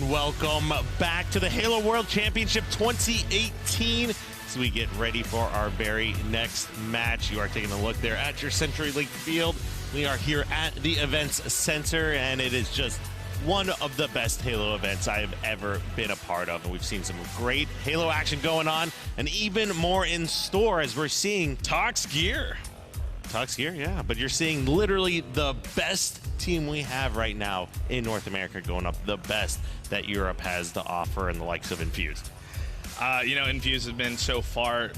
and welcome back to the Halo World Championship 2018. As we get ready for our very next match, you are taking a look there at your CenturyLink field. We are here at the Events Center, and it is just one of the best Halo events I have ever been a part of. And we've seen some great Halo action going on, and even more in store as we're seeing Tox Gear. Tox Gear, yeah, but you're seeing literally the best team we have right now in North America going up, the best that Europe has to offer, and the likes of Infused. Infused has been so far,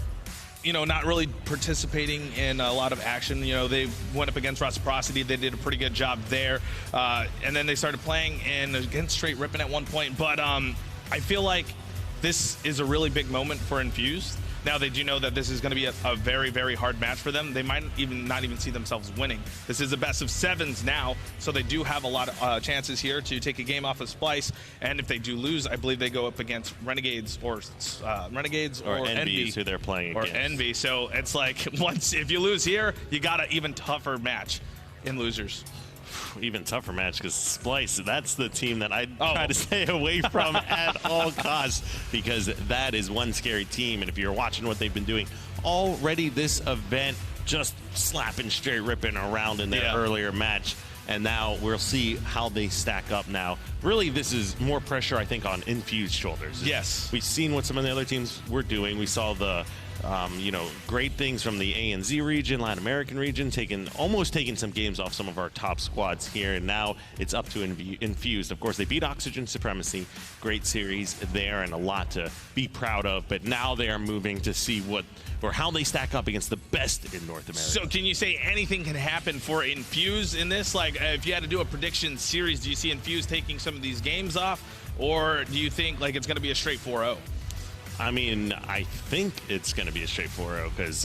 not really participating in a lot of action. They went up against Reciprocity. They did a pretty good job there. And then they started playing against Straight Rippin' at one point. But I feel like this is a really big moment for Infused. Now, they do know that this is going to be a very, very hard match for them. They might not even see themselves winning. This is a best of sevens now, so they do have a lot of chances here to take a game off of Splyce. And if they do lose, I believe they go up against Renegades or Envy, who they're playing against. Or Envy. So it's like, if you lose here, you got an even tougher match in losers. Even tougher match, because Splyce, that's the team that I try to stay away from at all costs, because that is one scary team. And if you're watching what they've been doing already this event, just slapping Straight Rippin' around in their earlier match, and now we'll see how they stack up now. Really, this is more pressure, I think, on Infused shoulders. Yes. We've seen what some of the other teams were doing. We saw the great things from the ANZ region, Latin American region, almost taking some games off some of our top squads here, and now it's up to Infused. Of course, they beat Oxygen Supremacy, great series there, and a lot to be proud of. But now they are moving to see how they stack up against the best in North America. So, can you say anything can happen for Infused in this? Like, if you had to do a prediction series, do you see Infused taking some of these games off, or do you think like it's going to be a straight 4-0? I mean, I think it's going to be a straight 4-0, because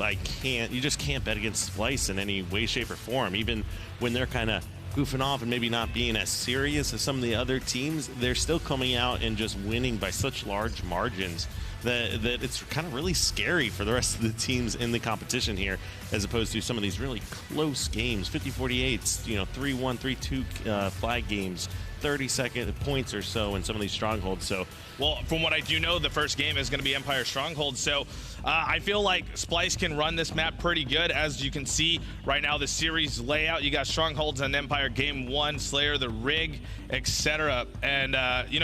you just can't bet against Splyce in any way, shape, or form. Even when they're kind of goofing off and maybe not being as serious as some of the other teams, they're still coming out and just winning by such large margins that it's kind of really scary for the rest of the teams in the competition here, as opposed to some of these really close games, 50-48s, 3-1, 3-2 flag games, 30-second points or so in some of these strongholds. So, well, from what I do know, the first game is going to be Empire Strongholds. So I feel like Splyce can run this map pretty good. As you can see right now, the series layout, you got Strongholds and Empire game 1, Slayer the Rig, etc. And,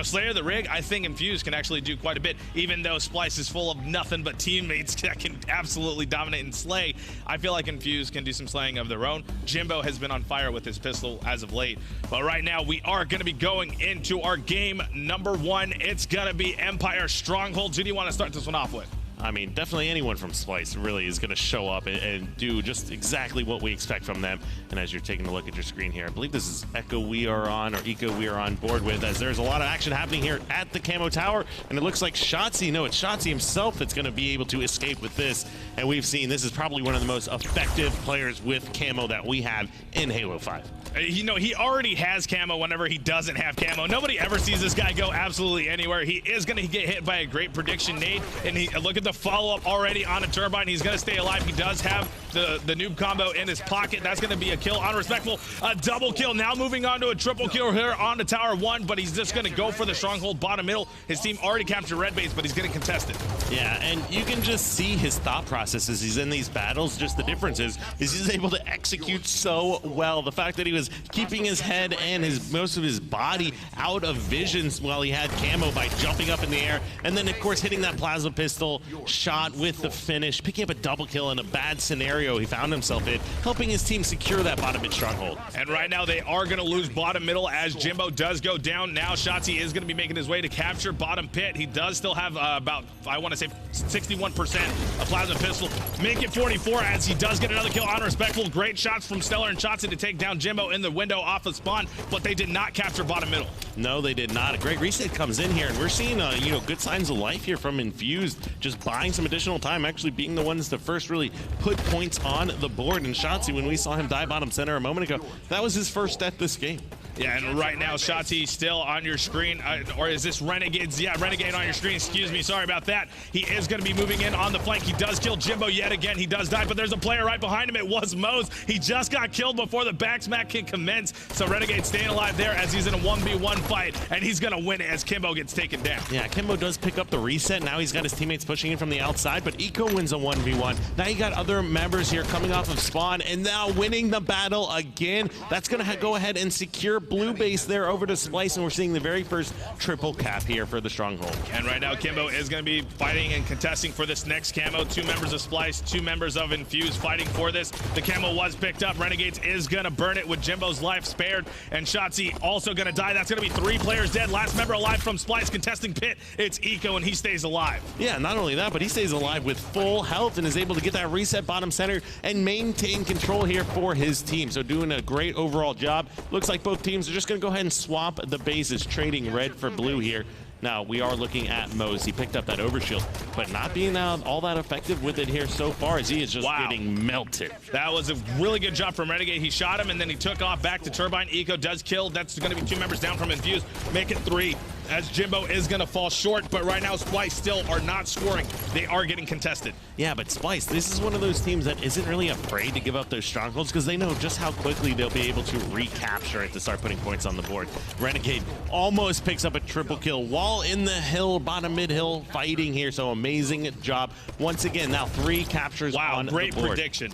Slayer the Rig, I think Infused can actually do quite a bit, even though Splyce is full of nothing but teammates that can absolutely dominate and slay. I feel like Infused can do some slaying of their own. Jimbo has been on fire with his pistol as of late. But right now, we are going to be going into our game number 1. It's going to be Empire Strongholds. Who do you want to start this one off with? I mean, definitely anyone from Splyce really is going to show up and do just exactly what we expect from them. And as you're taking a look at your screen here, I believe this is Echo we are on board with, as there's a lot of action happening here at the Camo Tower. And it looks like Shotzzy, no, it's Shotzzy himself that's going to be able to escape with this. And we've seen this is probably one of the most effective players with Camo that we have in Halo 5. He already has camo whenever he doesn't have camo. Nobody ever sees this guy go absolutely anywhere. He is going to get hit by a great prediction nade, and look at the follow-up already on a turbine. He's going to stay alive. He does have the noob combo in his pocket. That's going to be a kill on Respectful. A double kill. Now moving on to a triple kill here on the Tower 1, but he's just going to go for the Stronghold bottom middle. His team already captured red base, but he's going to contest it. Yeah, and you can just see his thought process as he's in these battles. Just the difference is he's able to execute so well. The fact that he was keeping his head and most of his body out of visions while he had camo by jumping up in the air, and then of course hitting that Plaza pistol shot with the finish, picking up a double kill in a bad scenario he found himself in, helping his team secure that bottom mid stronghold. And right now they are going to lose bottom middle as Jimbo does go down. Now Shotzzy is going to be making his way to capture bottom pit. He does still have about, I want to say 61% of Plaza pistol. Make it 44 as he does get another kill on Respectful. Great shots from Stellar and Shotzzy to take down Jimbo in the window off of spawn, but they did not capture bottom middle. No, they did not. A great reset comes in here, and we're seeing good signs of life here from Infused, just buying some additional time, actually being the ones to first really put points on the board. And Shotzzy, when we saw him die bottom center a moment ago, that was his first death this game. Yeah, and right now, Shotzi still on your screen, or is this Renegades? Yeah, Renegade on your screen, excuse me, sorry about that. He is going to be moving in on the flank. He does kill Jimbo yet again. He does die, but there's a player right behind him. It was Mose. He just got killed before the backsmack can commence, so Renegade staying alive there as he's in a 1v1 fight, and he's going to win it as Kimbo gets taken down. Yeah, Kimbo does pick up the reset. Now he's got his teammates pushing in from the outside, but Eco wins a 1v1. Now you got other members here coming off of spawn, and now winning the battle again. That's going to go ahead and secure blue base there over to Splyce, and we're seeing the very first triple cap here for the Stronghold. And right now, Kimbo is going to be fighting and contesting for this next camo. 2 members of Splyce, 2 members of Infused fighting for this. The camo was picked up. Renegades is going to burn it with Jimbo's life spared, and Shotzi also going to die. That's going to be 3 players dead. Last member alive from Splyce contesting pit. It's Eco, and he stays alive. Yeah, not only that, but he stays alive with full health and is able to get that reset bottom center and maintain control here for his team. So doing a great overall job. Looks like both teams are just going to go ahead and swap the bases, trading red for blue here. Now, we are looking at Mose. He picked up that overshield, but not being all that effective with it here so far, as he is just getting melted. That was a really good job from Renegade. He shot him, and then he took off back to Turbine. Eco does kill. That's going to be 2 members down from Infused. Make it 3, as Jimbo is going to fall short, but right now, Splyce still are not scoring. They are getting contested. Yeah, but Splyce, this is one of those teams that isn't really afraid to give up those strongholds because they know just how quickly they'll be able to recapture it to start putting points on the board. Renegade almost picks up a triple kill while in the hill, bottom mid hill, fighting here. So amazing job. Once again, now 3 captures on the board. Great prediction.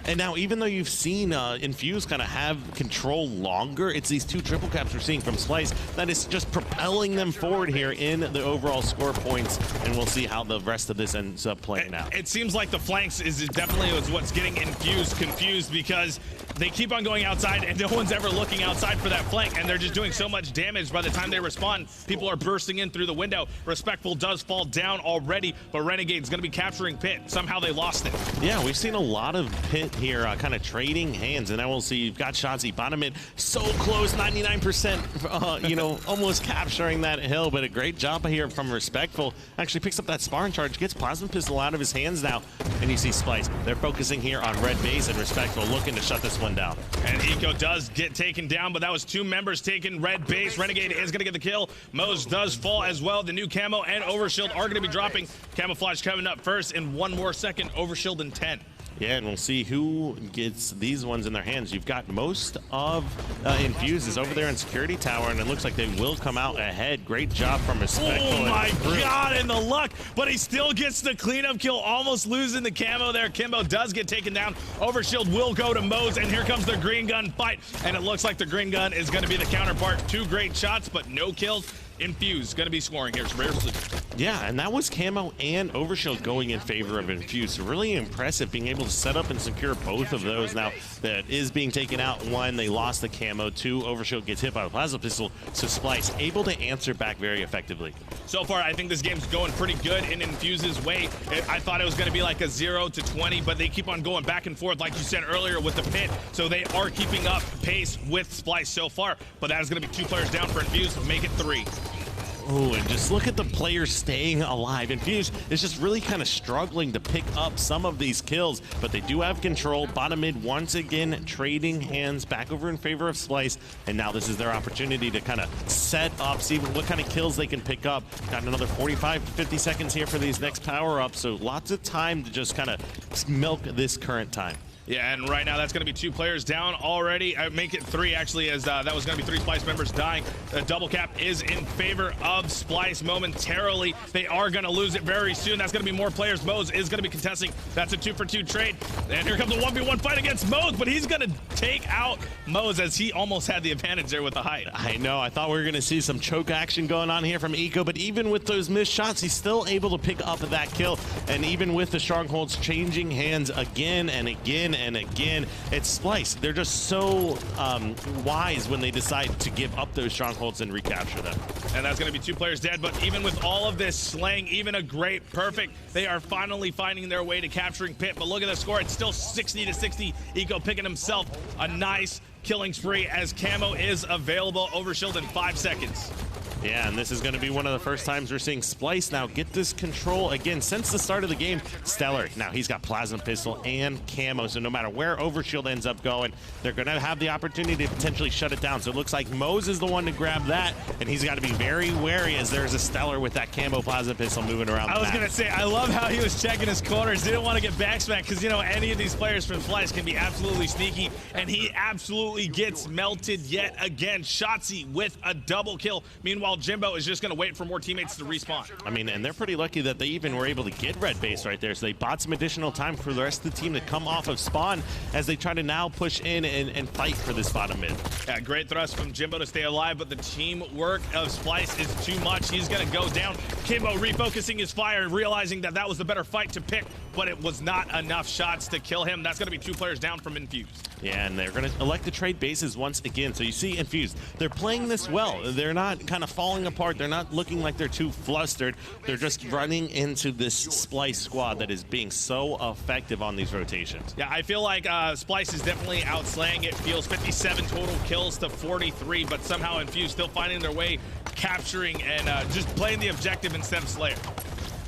And now, even though you've seen Infused kind of have control longer, it's these 2 triple caps we're seeing from Splyce that is just propelling them forward here in the overall score points, and we'll see how the rest of this ends up playing out. It seems like the flanks is definitely what's getting Infused confused, because they keep on going outside and no one's ever looking outside for that flank, and they're just doing so much damage. By the time they respond, people are bursting in through the window. Respectful does fall down already, but Renegade's going to be capturing pit. Somehow they lost it. Yeah, we've seen a lot of pit here kind of trading hands, and now we'll see you've got Shotzi bottom mid so close, 99%, you know, almost capturing that hill, but a great job here from Respectful. Actually picks up that sparring charge, gets plasma pistol out of his hands now, and you see Splyce. They're focusing here on red base, and Respectful looking to shut this one down. And Eco does get taken down, but that was 2 members taking red base. Renegade is going to get the kill. Mose does fall as well. The new camo and overshield are going to be dropping. Camouflage coming up first in 1 more second. Overshield in 10. Yeah, and we'll see who gets these ones in their hands. You've got most of Infused is over there in security tower, and it looks like they will come out ahead. Great job from Respectful. Oh my God, and the luck, but he still gets the cleanup kill, almost losing the camo there. Kimbo does get taken down. Overshield will go to Mose, and here comes the green gun fight, and it looks like the green gun is going to be the counterpart. 2 great shots, but no kills. Infused going to be scoring here. Yeah, and that was camo and overshield going in favor of Infused. So really impressive being able to set up and secure both of those. Now that is being taken out. 1, they lost the camo. 2, overshield gets hit by the plasma pistol. So Splyce able to answer back very effectively. So far, I think this game's going pretty good in Infused's way. I thought it was going to be like a 0 to 20, but they keep on going back and forth, like you said earlier, with the pit. So they are keeping up pace with Splyce so far. But that is going to be 2 players down for Infused. Make it 3. Oh, and just look at the players staying alive. Infused is just really kind of struggling to pick up some of these kills, but they do have control. Bottom mid once again trading hands back over in favor of Splyce, and now this is their opportunity to kind of set up, see what kind of kills they can pick up. Got another 45 to 50 seconds here for these next power-ups, so lots of time to just kind of milk this current time. Yeah, and right now that's going to be 2 players down already. Make it 3, actually, as that was going to be 3 Splyce members dying. The double cap is in favor of Splyce momentarily. They are going to lose it very soon. That's going to be more players. Mose is going to be contesting. That's a 2-for-2 trade. And here comes a 1v1 fight against Mose, but he's going to take out Mose as he almost had the advantage there with the height. I know. I thought we were going to see some choke action going on here from Eco, but even with those missed shots, he's still able to pick up that kill. And even with the Strongholds changing hands again and again and again, it's Splyce. They're just so wise when they decide to give up those Strongholds and recapture them. And that's going to be 2 players dead, but even with all of this slaying, even a great perfect, they are finally finding their way to capturing pit. But look at the score. It's still 60 to 60. Eco picking himself a nice killing spree as camo is available. Overshield in 5 seconds. Yeah, and this is going to be one of the first times we're seeing Splyce now get this control again since the start of the game. Stellar. Now he's got plasma pistol and camo, so no matter where Overshield ends up going, they're going to have the opportunity to potentially shut it down. So it looks like Mose is the one to grab that, and he's got to be very wary as there's a Stellar with that camo plasma pistol moving around the I was map. going to say, I love how he was checking his corners. Didn't want to get backsmacked because, you know, any of these players from Splyce can be absolutely sneaky, and he absolutely gets melted yet again. Shotzzy with a double kill. Meanwhile, Jimbo is just going to wait for more teammates to respawn. I mean, and they're pretty lucky that they even were able to get red base right there, so they bought some additional time for the rest of the team to come off of spawn as they try to now push in and fight for this bottom mid. Yeah, great thrust from Jimbo to stay alive, but the teamwork of Splyce is too much. He's going to go down. Kimbo refocusing his fire, realizing that that was the better fight to pick, but it was not enough shots to kill him. That's going to be 2 players down from Infused. Yeah, and they're going to elect to trade bases once again. So you see Infused, they're playing this well. They're not kind of falling apart. They're not looking like they're too flustered. They're just running into this Splyce squad that is being so effective on these rotations. Yeah, I feel like Splyce is definitely outslaying it. Feels 57 total kills to 43, but somehow Infused still finding their way, capturing and just playing the objective instead of Slayer.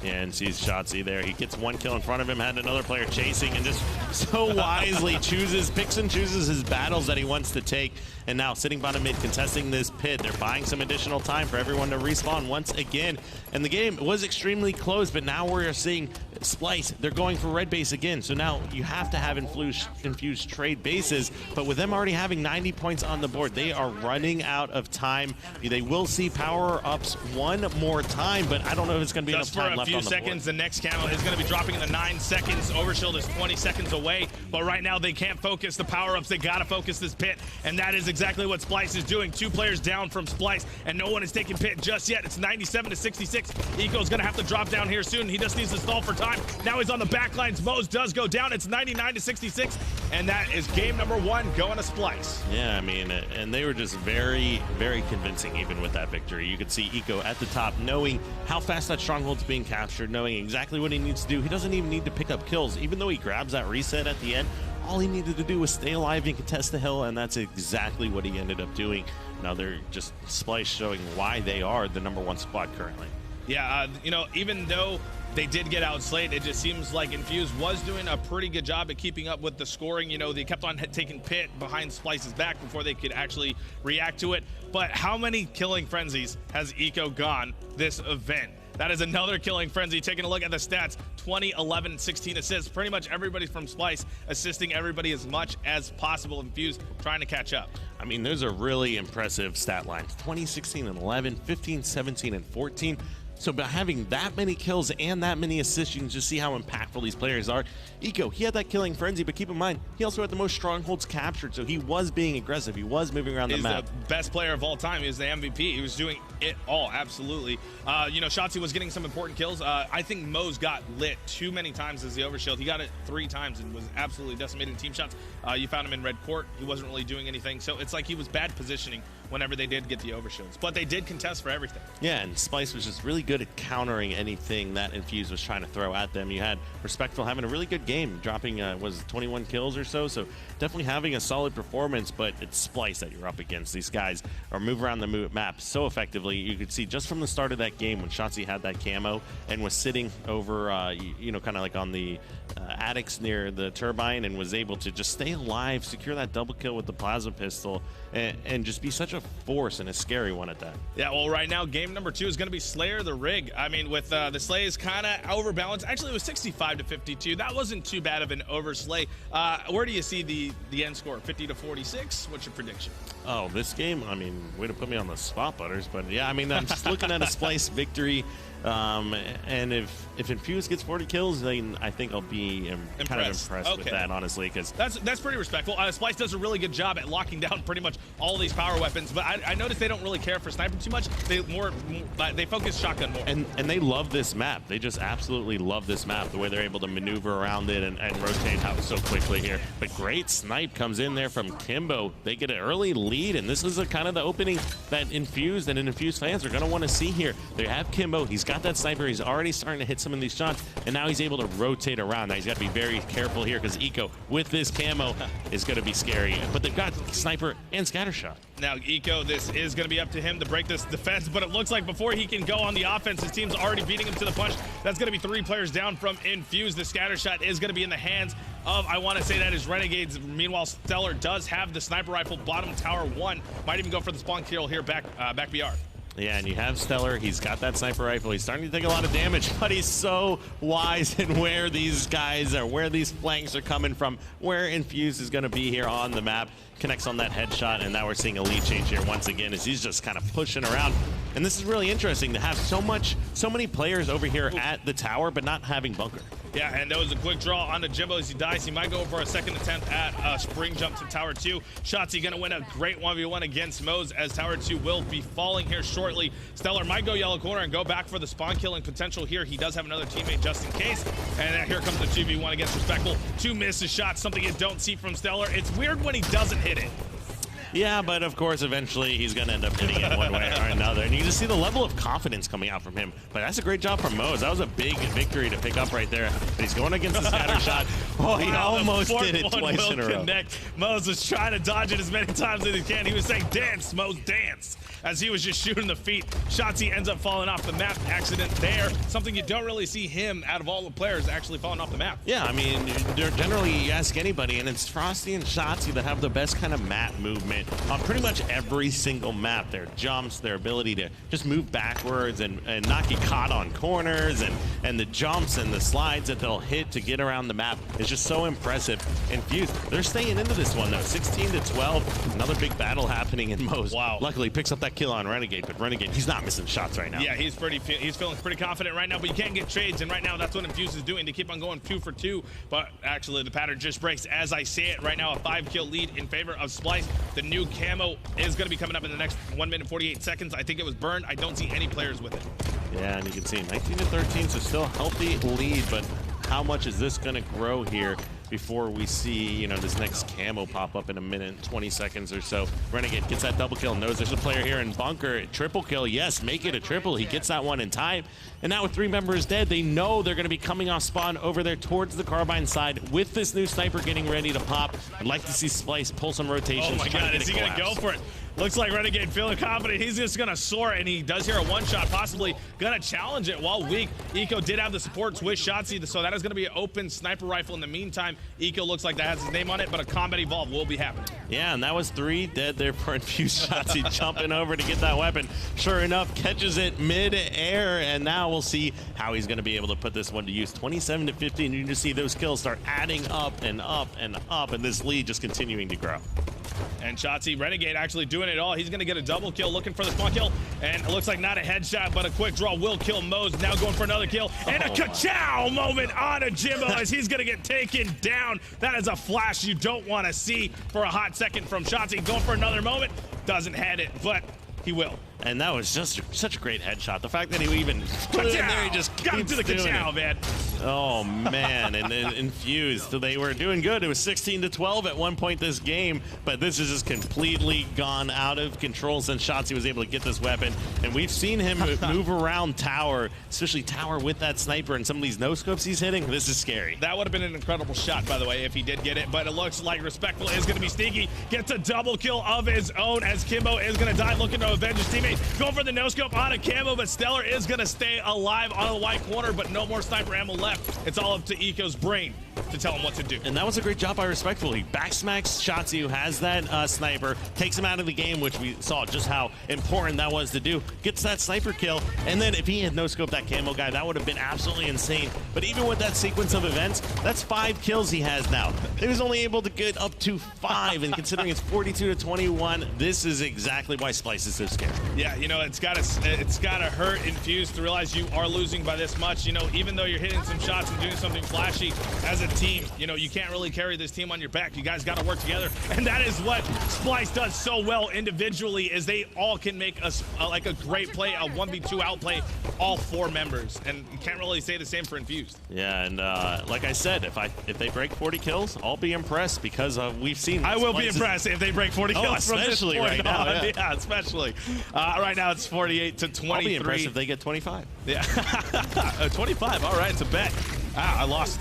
And sees Shotzzy there. He gets 1 kill in front of him, had another player chasing, and just so wisely picks and chooses his battles that he wants to take. And now sitting bottom mid, contesting this pit. They're buying some additional time for everyone to respawn once again. And the game was extremely close, but now we're seeing Splyce. They're going for red base again. So now you have to have Infused trade bases, but with them already having 90 points on the board, they are running out of time. They will see power-ups one more time, but I don't know if it's going to be enough time left on the board. Just for a few seconds, the next camo is going to be dropping in the 9 seconds. Overshield is 20 seconds away, but right now they can't focus the power-ups. They got to focus this pit, and that is exactly what Splyce is doing. 2 players down from Splyce, and no one is taking pit just yet. It's 97 to 66. Eco's going to have to drop down here soon. He just needs to stall for time. Now he's on the back lines. Mose does go down. It's 99 to 66, and that is game number 1 going to Splyce. Yeah, I mean, and they were just very, very convincing even with that victory. You could see Eco at the top, knowing how fast that Stronghold's being captured, knowing exactly what he needs to do. He doesn't even need to pick up kills. Even though he grabs that reset at the end, all he needed to do was stay alive and contest the hill, and that's exactly what he ended up doing. Now they're just Splyce showing why they are the #1 squad currently. Yeah, you know, even though they did get outslayed, it just seems like Infused was doing a pretty good job at keeping up with the scoring. You know, they kept on taking pit behind Splyce's back before they could actually react to it. But how many killing frenzies has Eco gone this event? That is another killing frenzy. Taking a look at the stats, 20, 11, 16 assists. Pretty much everybody from Splyce assisting everybody as much as possible. Infused trying to catch up. I mean, those are really impressive stat lines. 20, 16, and 11, 15, 17, and 14. So by having that many kills and that many assists, you can just see how impactful these players are. Eco, he had that killing frenzy, but keep in mind, he also had the most strongholds captured, so he was being aggressive. He was moving around the map. He's the best player of all time. He was the MVP. He was doing it all, absolutely. You know, Shotzzy was getting some important kills. I think Mose got lit too many times as the Overshield. He got it 3 times and was absolutely decimating team shots. You found him in red court. He wasn't really doing anything, so it's like he was bad positioning whenever they did get the Overshields. But they did contest for everything. Yeah, and Splyce was just really good at countering anything that Infused was trying to throw at them. You had Respectful having a really good game, dropping, was it 21 kills or so? So definitely having a solid performance, but it's Splyce that you're up against. These guys are moving around the map so effectively. You could see just from the start of that game when Shotzzy had that camo and was sitting over, you know, kind of like on the attics near the turbine and was able to just stay alive, secure that double kill with the plasma pistol, and just be such a force and a scary one at that. Yeah, well, right now, game number 2 is going to be Slayer the Rig. I mean, with the Slays kind of overbalanced. Actually, it was 65 to 52. That wasn't too bad of an overslay. Where do you see the end score? 50 to 46? What's your prediction? Oh, this game, I mean, way to put me on the spot, Butters. But yeah, I mean, I'm just looking at a Splyce victory. And if Infused gets 40 kills, then I think I'll be kind of impressed with that, honestly, because that's pretty respectful. Splyce does a really good job at locking down pretty much all these power weapons, but I noticed they don't really care for sniper too much. They focus shotgun more. And they love this map. They just absolutely love this map, the way they're able to maneuver around it and rotate out so quickly here. But great snipe comes in there from Kimbo. They get an early lead, and this is kind of the opening that Infused and Infused fans are going to want to see here. They have Kimbo. He's got got that sniper. He's already starting to hit some of these shots, and now he's able to rotate around. Now he's got to be very careful here because Eco, with this camo, is going to be scary. But they've got sniper and scattershot. Now, Eco, this is going to be up to him to break this defense, but it looks like before he can go on the offense, his team's already beating him to the punch. That's going to be 3 players down from Infused. The scattershot is going to be in the hands of, I want to say that is Renegades. Meanwhile, Stellar does have the sniper rifle, bottom tower 1. Might even go for the spawn kill here, back BR. Yeah, and you have Stellar. He's got that sniper rifle. He's starting to take a lot of damage, but he's so wise in where these guys are, where these flanks are coming from, where Infused is going to be here on the map. Connects on that headshot, and now we're seeing a lead change here once again as he's just kind of pushing around. And this is really interesting to have so many players over here at the tower, but not having bunker. Yeah, and there was a quick draw onto Jimbo as he dies. He might go for a second attempt at a spring jump to Tower 2. Shotzzy going to win a great 1v1 against Moze as Tower 2 will be falling here shortly. Stellar might go yellow corner and go back for the spawn killing potential here. He does have another teammate just in case. And here comes the 2v1 against Respectful. 2 misses shots, something you don't see from Stellar. It's weird when he doesn't hit it. Yeah, but of course, eventually he's going to end up hitting it one way or another. And you can just see the level of confidence coming out from him. But that's a great job from Moze. That was a big victory to pick up right there. But he's going against the scatter shot. Oh, he almost did it twice in a row. Moze was trying to dodge it as many times as he can. He was saying, dance, Moze, dance, as he was just shooting the feet. Shotzzy ends up falling off the map. Accident there. Something you don't really see him, out of all the players, actually falling off the map. Yeah, I mean, generally, you ask anybody, and it's Frosty and Shotzzy that have the best kind of map movement on pretty much every single map. Their jumps, their ability to just move backwards and not get caught on corners, and the jumps and the slides that they'll hit to get around the map is just so impressive. Infused, they're staying into this one though. 16-12, another big battle happening in Moze. Wow. Luckily picks up that kill on Renegade, but Renegade, he's not missing shots right now. Yeah, he's feeling pretty confident right now, but you can't get trades, and right now that's what Infused is doing. They keep on going 2 for 2, but actually the pattern just breaks as I say it right now. A 5-kill lead in favor of Splyce. The new camo is going to be coming up in the next 1 minute 48 seconds. I think it was burned. I don't see any players with it. Yeah, and you can see 19-13, so still a healthy lead, but how much is this going to grow here before we see, you know, this next camo pop up in a minute, 20 seconds or so? Renegade gets that double kill, knows there's a player here in bunker. Triple kill, yes, make it a triple. He gets that one in time. And now with 3 members dead, they know they're going to be coming off spawn over there towards the carbine side with this new sniper getting ready to pop. I'd like to see Splyce pull some rotations. Oh my God, is he going to go for it? Looks like Renegade feeling confident. He's just going to soar, and he does hear a one-shot, possibly going to challenge it while weak. Eco did have the supports with Shotzzy, so that is going to be an open sniper rifle in the meantime. Eco looks like that has his name on it, but a combat evolve will be happening. Yeah, and that was 3 dead there for Infused. Shotzzy jumping over to get that weapon. Sure enough, catches it mid-air, and now we'll see how he's going to be able to put this one to use. 27-15, and you just see those kills start adding up and up and up, and this lead just continuing to grow. And Shotzzy, Renegade actually doing it all. He's going to get a double kill, looking for the spawn kill. And it looks like not a headshot, but a quick draw will kill Moze. Now going for another kill. And a ka-chow moment on a Jimbo as he's going to get taken down. That is a flash you don't want to see for a hot second from Shotzzy. Going for another moment. Doesn't head it, but he will. And that was just such a great headshot. The fact that he even put it in there, he just got into the ka-chow, man. Oh, man. And then Infused, they were doing good. It was 16-12 at one point this game, but this has just completely gone out of control since Shotzzy was able to get this weapon. And we've seen him move around tower, especially tower with that sniper and some of these no-scopes he's hitting. This is scary. That would have been an incredible shot, by the way, if he did get it, but it looks like Respectful is going to be sneaky. Gets a double kill of his own as Kimbo is going to die, looking to avenge his teammate. Going for the no-scope on a camo, but Stellar is going to stay alive on the white corner, but no more sniper ammo left. It's all up to Eco's brain to tell him what to do. And that was a great job by Respectful. He backsmacks Shotzzy, who has that sniper, takes him out of the game, which we saw just how important that was to do. Gets that sniper kill, and then if he had no-scoped that camo guy, that would have been absolutely insane. But even with that sequence of events, that's 5 kills he has now. He was only able to get up to 5, and considering it's 42-21, this is exactly why Splyce is so scared. Yeah, you know, it's gotta hurt Infused to realize you are losing by this much. You know, even though you're hitting some shots and doing something flashy as a team, you know, you can't really carry this team on your back. You guys got to work together, and that is what Splyce does so well individually, is they all can make like a great play, a 1v2 outplay all 4 members, and you can't really say the same for Infused. Yeah, and like I said, if they break 40 kills, I'll be impressed because we've seen. I will be impressed if they break 40 kills from this point right now, on. Yeah, especially. Right now it's 48 to 23. I'll be impressed if they get 25. Yeah, 25. All right, it's a bet. I lost.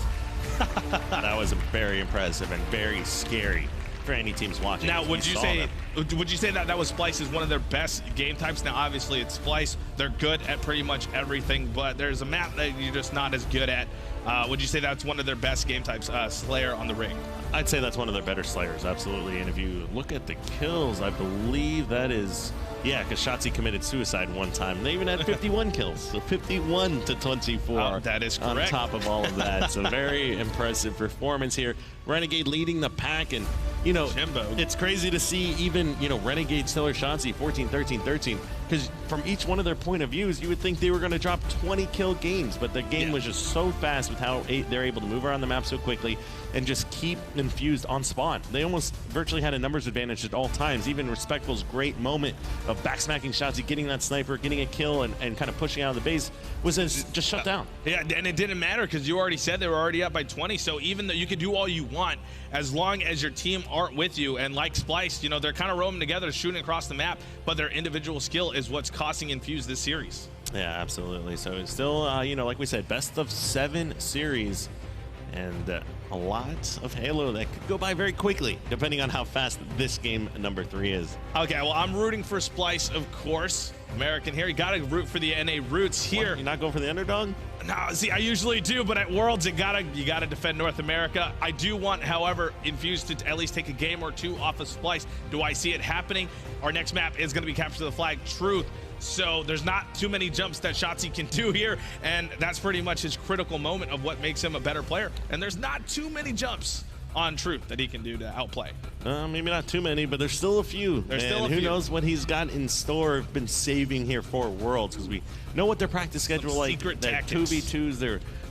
That was very impressive and very scary for any teams watching. Now, would you say that was Splyce is one of their best game types? Now, obviously, it's Splyce. They're good at pretty much everything, but there's a map that you're just not as good at. Would you say that's one of their best game types, Slayer on the ring? I'd say that's one of their better Slayers, absolutely. And if you look at the kills, I believe that is... Yeah, because Shotzi committed suicide one time. They even had 51 kills, so 51 to 24. Oh, that is correct. On top of all of that, so very impressive performance here. Renegade leading the pack, and you know, Jimbo. It's crazy to see even Renegade, Stellar, Shotzi 14, 13, 13. Because from each one of their point of views, you would think they were going to drop 20 kill games, but the game was just so fast with how they're able to move around the map so quickly and just keep Infused on spawn. They almost virtually had a numbers advantage at all times. Even Respectful's great moment of backsmacking Shotzi, getting that sniper, getting a kill, and kind of pushing out of the base was just shut down. Yeah, and it didn't matter because you already said they were already up by 20. So even though you could do all you want, as long as your team aren't with you, and like Splyce, they're kind of roaming together, shooting across the map, but their individual skill is what's costing Infused this series. Yeah, absolutely. So it's still, like we said, best of 7 series, and a lot of Halo that could go by very quickly, depending on how fast this game number 3 is. Okay, well, I'm rooting for Splyce, of course. American here. You got to root for the NA roots here. What, you're not going for the underdog? No, see, I usually do, but at Worlds, you gotta defend North America. I do want, however, Infused to at least take a game or 2 off of Splyce. Do I see it happening? Our next map is going to be Capture the Flag Truth. So there's not too many jumps that Shotzi can do here, and that's pretty much his critical moment of what makes him a better player. And there's not too many jumps on Truth that he can do to outplay. Maybe not too many, but there's still a few. Who knows what he's got in store, been saving here for Worlds, because we know what their practice schedule like. Secret that tactics. 2v2s,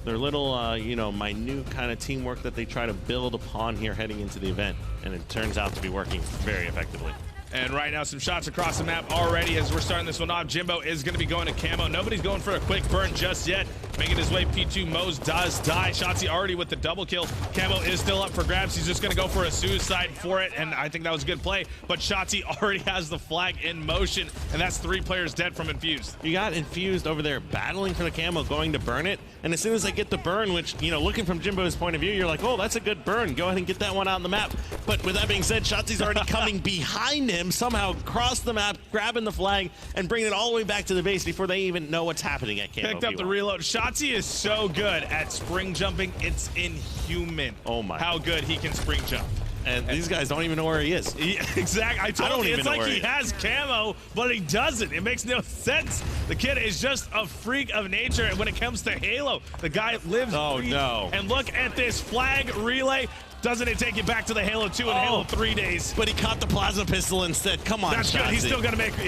their little, minute kind of teamwork that they try to build upon here heading into the event, and it turns out to be working very effectively. And right now, some shots across the map already as we're starting this one off. Jimbo is going to be going to camo. Nobody's going for a quick burn just yet. Making his way, P2 Mose does die. Shotzi already with the double kill. Camo is still up for grabs. He's just going to go for a suicide for it, and I think that was a good play. But Shotzi already has the flag in motion, and that's 3 players dead from Infused. You got Infused over there battling for the camo, going to burn it, and as soon as they get the burn, which, looking from Jimbo's point of view, you're like, oh, that's a good burn. Go ahead and get that one out on the map. But with that being said, Shotzi's already coming behind him, somehow across the map, grabbing the flag, and bringing it all the way back to the base before they even know what's happening at camo. Picked up the reload. Shotzi is so good at spring jumping. It's inhuman. Oh my. How good he can spring jump. And these guys don't even know where he is. Yeah, exactly. I told you, it's like he has camo, but he doesn't. It makes no sense. The kid is just a freak of nature. And when it comes to Halo, the guy lives. Oh, no. And look at this flag relay. Doesn't it take you back to the Halo 2 and Halo 3 days? But he caught the Plaza pistol instead. Come on, that's Shotzi. good. He's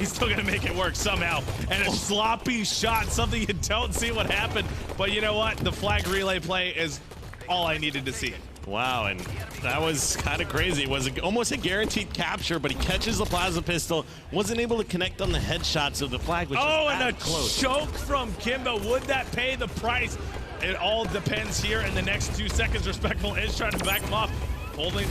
still gonna make it work somehow. And a sloppy shot, something you don't see what happened. But you know what? The flag relay play is all I needed to see. Wow, and that was kind of crazy. It was almost a guaranteed capture, but he catches the Plaza pistol, wasn't able to connect on the headshot, so the flag was just and a close. Choke from Kimbo. Would that pay the price? It all depends here in the next 2 seconds. Respectful is trying to back him off. Hold it,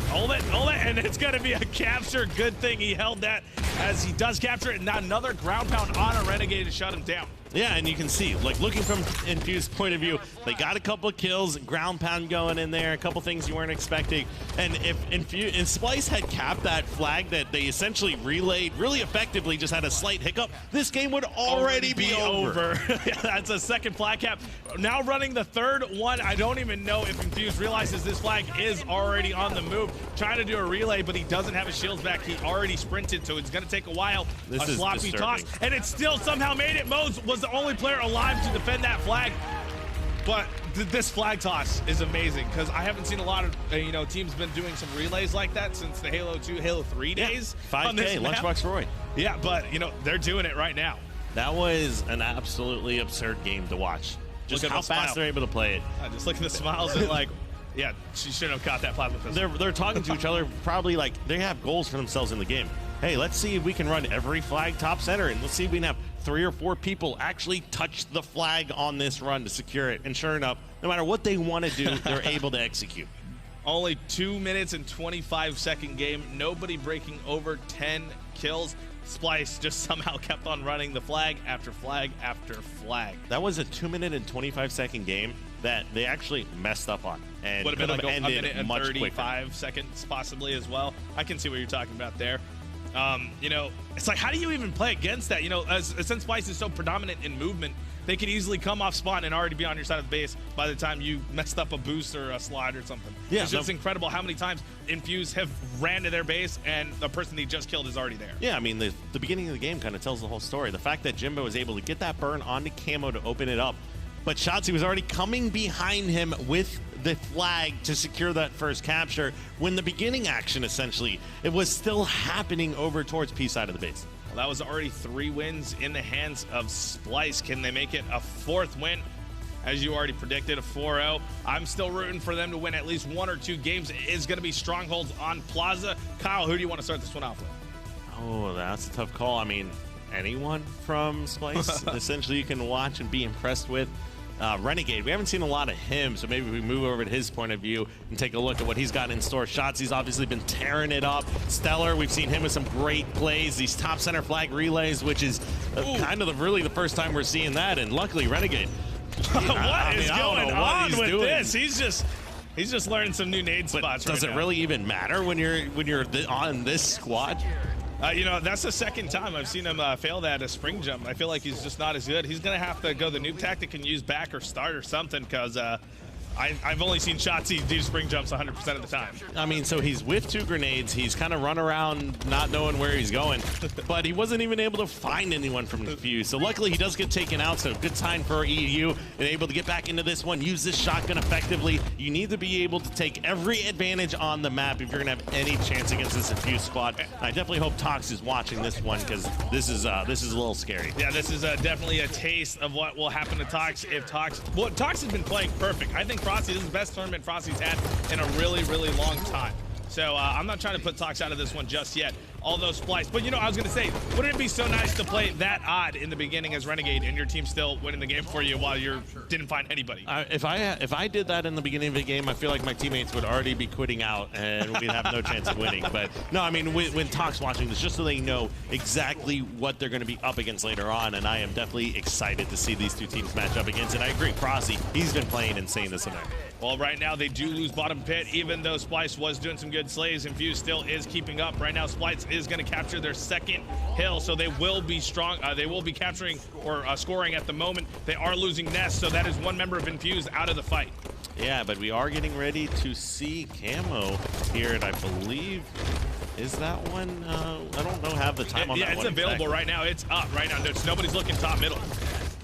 and it's going to be a capture. Good thing he held that as he does capture it. Now another ground pound on a Renegade to shut him down. Yeah, and you can see, like, looking from Infused's point of view, they got a couple of kills, ground pound going in there, a couple things you weren't expecting. And if Splyce had capped that flag that they essentially relayed really effectively, just had a slight hiccup, this game would already be over. Yeah, that's a second flag cap. Now running the third one. I don't even know if Infused realizes this flag is already on the move. Trying to do a relay, but he doesn't have his shields back. He already sprinted, so it's going to take a while. This is sloppy disturbing. toss, and it still somehow made it. Mose was the only player alive to defend that flag. But this flag toss is amazing because I haven't seen a lot of teams been doing some relays like that since the Halo 2, Halo 3 days. 5K, Lunchbox Roy. Yeah, but they're doing it right now. That was an absolutely absurd game to watch. Just how fast they're able to play it. Just look at the smiles and like, yeah, she shouldn't have caught that plasma pistol. They're talking to each other, probably like they have goals for themselves in the game. Hey, let's see if we can run every flag top center, and let's see if we can have 3 or 4 people actually touch the flag on this run to secure it. And sure enough, no matter what they want to do, they're able to execute. Only 2 minutes and 25-second game. Nobody breaking over 10 kills. Splyce just somehow kept on running the flag after flag after flag. That was a 2-minute and 25-second game that they actually messed up on, and would have been like a minute and much 35 quicker. seconds possibly as well. I can see what you're talking about there. You know, it's like, how do you even play against that? You know, since Splyce is so predominant in movement, they could easily come off spawn and already be on your side of the base by the time you messed up a boost or a slide or something. Yeah, it's just incredible how many times Infused have ran to their base and the person they just killed is already there. Yeah, I mean, the beginning of the game kind of tells the whole story. The fact that Jimbo was able to get that burn onto Camo to open it up, but Shotzzy was already coming behind him with the flag to secure that first capture when the beginning action, essentially, it was still happening over towards P side of the base. Well, that was already 3 wins in the hands of Splyce. Can they make it a 4th win? As you already predicted, a 4-0. I'm still rooting for them to win at least 1 or 2 games. It is going to be Strongholds on Plaza. Kyle, who do you want to start this one off with? Oh, that's a tough call. I mean, anyone from Splyce, essentially, you can watch and be impressed with. Renegade, we haven't seen a lot of him, so maybe we move over to his point of view and take a look at what he's got in store. Shotzzy's obviously been tearing it up. Stellar, we've seen him with some great plays, these top center flag relays, which is kind of really the first time we're seeing that, and luckily Renegade. What is going on with this? He's just learning some new nade spots. Does it really even matter when you're on this squad? You know, that's the second time I've seen him fail that a spring jump. I feel like he's just not as good. He's going to have to go the noob tactic and use back or start or something, because I've only seen Shotzzy do spring jumps 100% of the time. I mean, so he's with 2 grenades. He's kind of run around not knowing where he's going, but he wasn't even able to find anyone from Infused. So luckily he does get taken out, so good sign for EU and able to get back into this one, use this shotgun effectively. You need to be able to take every advantage on the map if you're going to have any chance against this Infused squad. I definitely hope Tox is watching this one, because this is a little scary. Yeah, this is definitely a taste of what will happen to Tox if Tox... Well, Tox has been playing perfect. I think Frosty, this is the best tournament Frosty's had in a really, really long time. So I'm not trying to put Tox out of this one just yet, although Splyce. But, you know, I was going to say, wouldn't it be so nice to play that odd in the beginning as Renegade and your team still winning the game for you while you didn't find anybody? If I did that in the beginning of the game, I feel like my teammates would already be quitting out and we'd have no chance of winning. But, no, I mean, when Tox watching this, just so they know exactly what they're going to be up against later on, and I am definitely excited to see these 2 teams match up against it. I agree, Frosty, he's been playing insane this event. Well, right now they do lose bottom pit, even though Splyce was doing some good slays. Infused still is keeping up. Right now, Splyce is going to capture their 2nd hill, so they will be strong. They will be capturing or scoring at the moment. They are losing Nest, so that is 1 member of Infused out of the fight. Yeah, but we are getting ready to see Camo here, and I believe, is that one? I don't know, have the time on that one. Yeah, it's available right now. It's up right now. Nobody's looking top middle.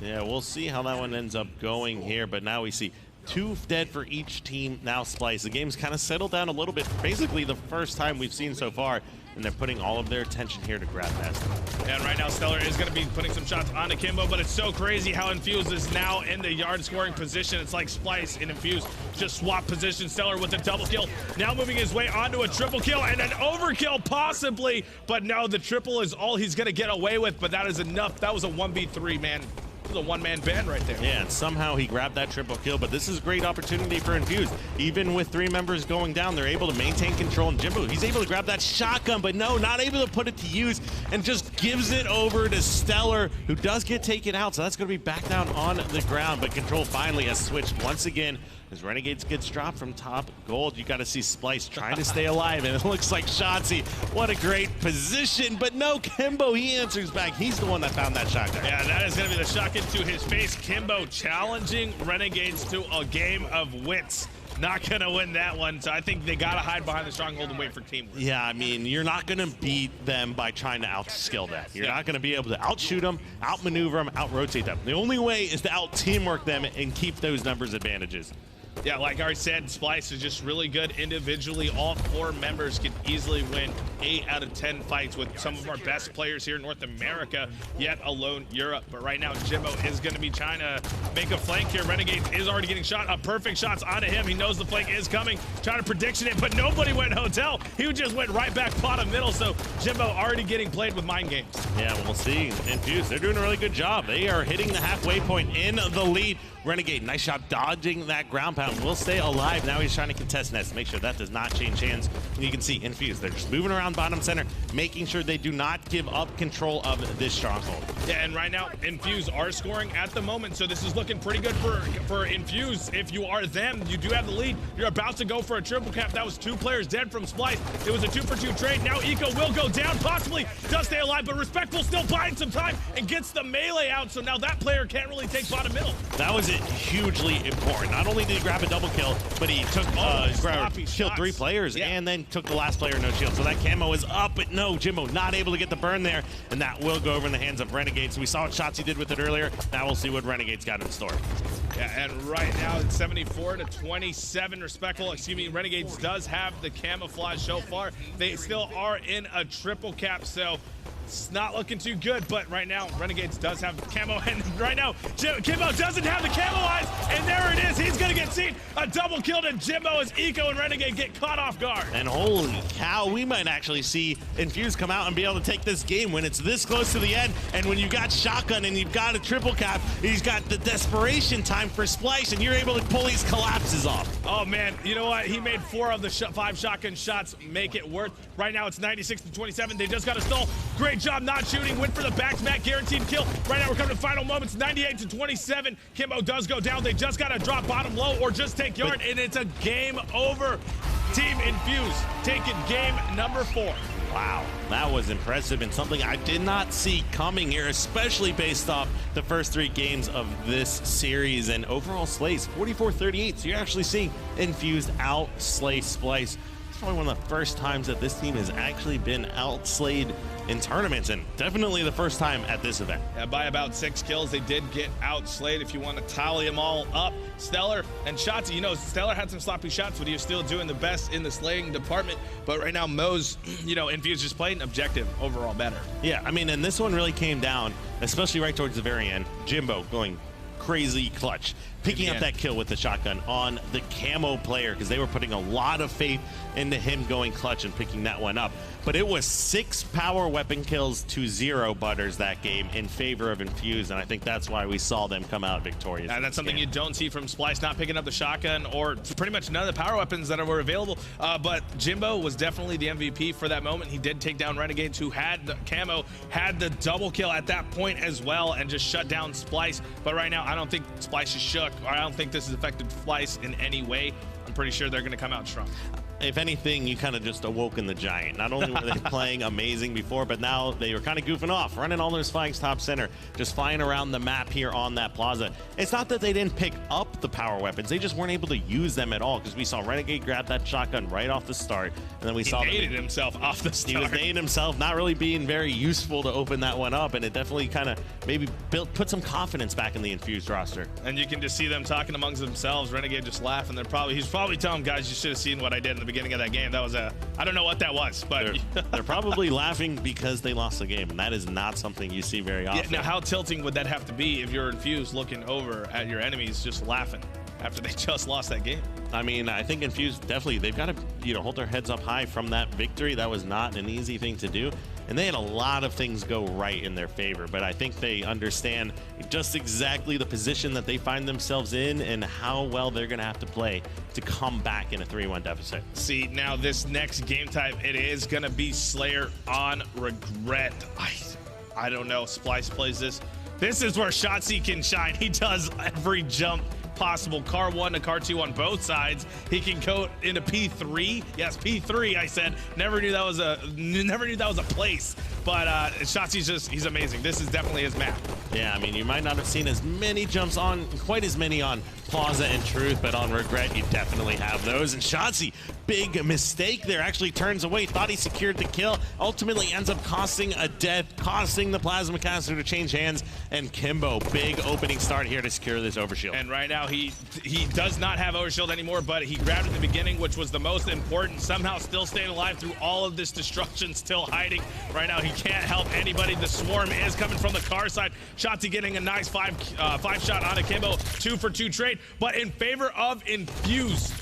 Yeah, we'll see how that one ends up going here, but now we see 2 dead for each team. Now Splyce, the game's kind of settled down a little bit. Basically the first time we've seen so far, and they're putting all of their attention here to grab Nest. And right now Stellar is going to be putting some shots onto Kimbo, but it's so crazy how Infused is now in the yard scoring position. It's like Splyce and Infused just swap position. Stellar with a double kill, now moving his way onto a triple kill and an overkill possibly, but no, the triple is all he's going to get away with, but that is enough. That was a 1v3, man. It was a 1-man band right there. Yeah, and somehow he grabbed that triple kill, but this is a great opportunity for Infused. Even with 3 members going down, they're able to maintain control. And Jimbo, he's able to grab that shotgun, but no, not able to put it to use, and just gives it over to Stellar, who does get taken out, so that's going to be back down on the ground. But control finally has switched once again. As Renegades gets dropped from top gold, you got to see Splyce trying to stay alive, and it looks like Shotzzy, what a great position, but no, Kimbo, he answers back. He's the one that found that shotgun. Yeah, that is going to be the shotgun to his face. Kimbo challenging Renegades to a game of wits. Not going to win that one, so I think they got to hide behind the Stronghold and wait for teamwork. Yeah, I mean, you're not going to beat them by trying to out-skill that. You're not going to be able to outshoot them, outmaneuver them, out-rotate them. The only way is to out-teamwork them and keep those numbers advantages. Yeah, like I said, Splyce is just really good individually. All 4 members can easily win 8 out of 10 fights with some of our best players here in North America, yet alone Europe. But right now, Jimbo is going to be trying to make a flank here. Renegade is already getting shot. Perfect shots onto him. He knows the flank is coming. Trying to prediction it, but nobody went hotel. He just went right back bottom middle. So Jimbo already getting played with mind games. Yeah, we'll see. Infused, they're doing a really good job. They are hitting the halfway point in the lead. Renegade, nice job dodging that ground pound. down, will stay alive. Now he's trying to contest Nest, make sure that does not change hands. And you can see Infused, they're just moving around bottom center, making sure they do not give up control of this stronghold. Yeah, and right now, Infused are scoring at the moment, so this is looking pretty good for Infused. If you are them, you do have the lead. You're about to go for a triple cap. That was 2 players dead from Splyce. It was a 2-for-2 trade. Now Eco will go down, possibly does stay alive, but Respectful still buying some time and gets the melee out, so now that player can't really take bottom middle. That was hugely important. Not only did he grab a double kill, but he took killed 3 players and then took the last player no shield. So that camo is up, but no, Jimbo not able to get the burn there, and that will go over in the hands of Renegades. We saw what shots he did with it earlier. Now we'll see what Renegades got in store. Yeah, and right now it's 74-27. Respectful, Renegades does have the camouflage so far. They still are in a triple cap, so it's not looking too good, but right now, Renegades does have camo, and right now, Kimbo doesn't have the camo eyes, and there it is. He's gonna get seen. A double kill to Jimbo as Eco and Renegade get caught off guard. And holy cow, we might actually see Infused come out and be able to take this game when it's this close to the end, and when you've got shotgun and you've got a triple cap, he's got the desperation time for Splyce, and you're able to pull these collapses off. Oh man, you know what? He made 4 of the 5 shotgun shots make it worth. Right now, it's 96-27. They just got a stall. Great job not shooting, went for the back-to-back guaranteed kill. Right now we're coming to final moments, 98-27. Kimbo does go down. They just got to drop bottom low or just take yard, and it's a game over. Team Infused taking game number 4. Wow, that was impressive and something I did not see coming here, especially based off the first 3 games of this series. And overall slays 44-38, so you're actually seeing Infused outslay Splyce. It's probably one of the first times that this team has actually been outslayed in tournaments, and definitely the first time at this event. Yeah, by about 6 kills, they did get outslayed. If you want to tally them all up, Stellar and Shotzi, you know, Stellar had some sloppy shots, but he was still doing the best in the slaying department. But right now, Mo's, you know, Infused just playing objective overall better. Yeah, I mean, and this one really came down, especially right towards the very end. Jimbo going crazy clutch, picking up that kill with the shotgun on the camo player, because they were putting a lot of faith into him going clutch and picking that one up. But it was 6 power weapon kills to 0 Butters that game in favor of Infused, and I think that's why we saw them come out victorious. And that's something you don't see from Splyce, not picking up the shotgun or pretty much none of the power weapons that were available. But Jimbo was definitely the MVP for that moment. He did take down Renegades, who had the camo, had the double kill at that point as well, and just shut down Splyce. But right now, I don't think Splyce is shook, or I don't think this has affected Splyce in any way. I'm pretty sure they're going to come out strong. If anything, you kind of just awoken the giant. Not only were they playing amazing before, but now they were kind of goofing off, running all those flanks top center, just flying around the map here on that plaza. It's not that they didn't pick up the power weapons, they just weren't able to use them at all, because we saw Renegade grab that shotgun right off the start, and then we saw he hated himself off the start. He was hating himself, not really being very useful to open that one up, and it definitely kind of maybe put some confidence back in the Infused roster. And you can just see them talking amongst themselves. Renegade just laughing. He's probably telling guys, you should have seen what I did in the beginning of that game. That was I don't know what that was, but they're probably laughing because they lost the game, and that is not something you see very often. Yeah, now how tilting would that have to be if you're Infused looking over at your enemies just laughing after they just lost that game? I mean, I think Infused definitely, they've got to hold their heads up high from that victory. That was not an easy thing to do, and they had a lot of things go right in their favor, but I think they understand just exactly the position that they find themselves in and how well they're going to have to play to come back in a 3-1 deficit. See, now this next game type, it is going to be Slayer on Regret. I don't know. Splyce plays this. This is where Shotzi can shine. He does every jump possible. Car 1 to car 2 on both sides. He can go into P3. Yes, P3. I said never knew that was a place. But Shotzi's he's amazing. This is definitely his map. Yeah, I mean, you might not have seen as many jumps on, quite as many on Plaza and Truth, but on Regret, you definitely have those. And Shotzi, big mistake there, actually turns away, thought he secured the kill, ultimately ends up costing a death, costing the Plasma Caster to change hands, and Kimbo, big opening start here to secure this overshield. And right now, he does not have overshield anymore, but he grabbed it at the beginning, which was the most important, somehow still staying alive through all of this destruction, still hiding. Right now, he can't help anybody. The swarm is coming from the car side. Shotzi getting a nice five shot on a Kimbo, 2-for-2 trade, but in favor of Infused.